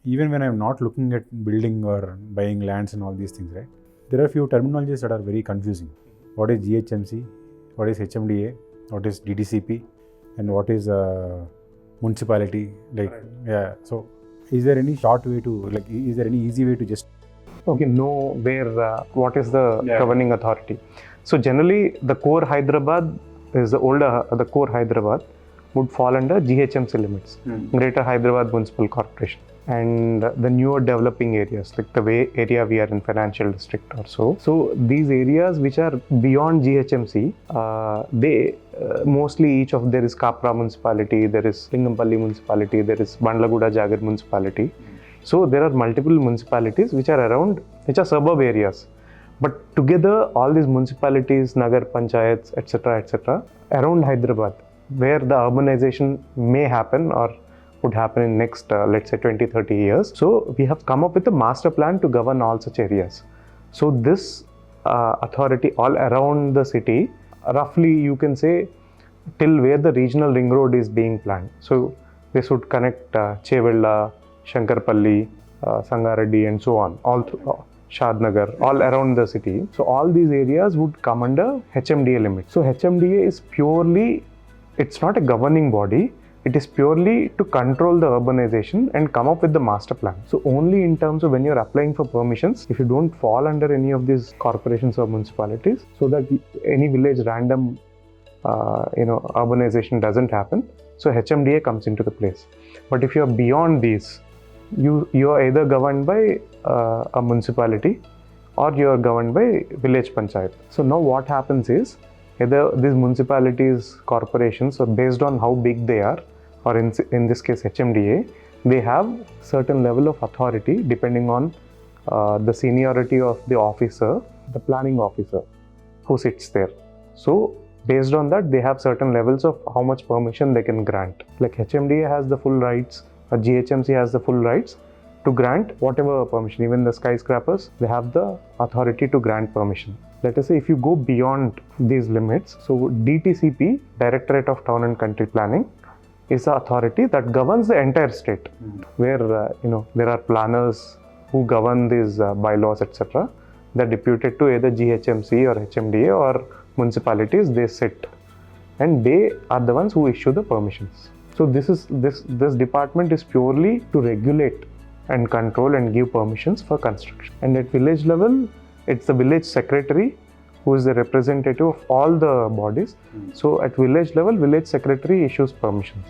even when I'm not looking at building or buying lands and all these things, right? There are a few terminologies that are very confusing. What is GHMC? What is HMDA? What is DTCP? And what is municipality? Like, right. Yeah. So, is there any short way to, like, is there any easy way to just know where what is the governing authority? So generally, the core Hyderabad is the core Hyderabad would fall under GHMC limits, Greater Hyderabad Municipal Corporation, and the newer developing areas like the way area we are in financial district or so. So these areas which are beyond GHMC, they mostly each of there is Kapra municipality, there is Lingampalli municipality, there is Bandlaguda Jagar municipality. So there are multiple municipalities which are around, which are suburb areas. But together, all these municipalities, Nagar panchayats, etc., around Hyderabad, where the urbanization may happen or would happen in next, let's say 20-30 years. So we have come up with a master plan to govern all such areas. So this authority all around the city, roughly you can say till where the regional ring road is being planned. So this would connect Chevella, Shankarpalli, Sangareddy and so on, all through Shadnagar, all around the city. So all these areas would come under HMDA limit. So HMDA is purely, it's not a governing body, it is purely to control the urbanization and come up with the master plan. So only in terms of when you're applying for permissions, if you don't fall under any of these corporations or municipalities, so that any village random urbanization doesn't happen, so HMDA comes into the place. But if you're beyond these, you are either governed by a municipality or you are governed by village panchayat. So now what happens is, either these municipalities, corporations, so based on how big they are, or in this case HMDA, they have certain level of authority depending on the seniority of the officer, the planning officer who sits there. So based on that, they have certain levels of how much permission they can grant. Like HMDA has the full rights, or GHMC has the full rights to grant whatever permission. Even the skyscrapers, they have the authority to grant permission. Let us say if you go beyond these limits, so DTCP, Directorate of Town and Country Planning, is the authority that governs the entire state, where there are planners who govern these bylaws, etc. They're deputed to either GHMC or HMDA or municipalities. They sit and they are the ones who issue the permissions. So this department is purely to regulate and control and give permissions for construction. And at village level, it's the village secretary who is the representative of all the bodies. So at village level, village secretary issues permissions.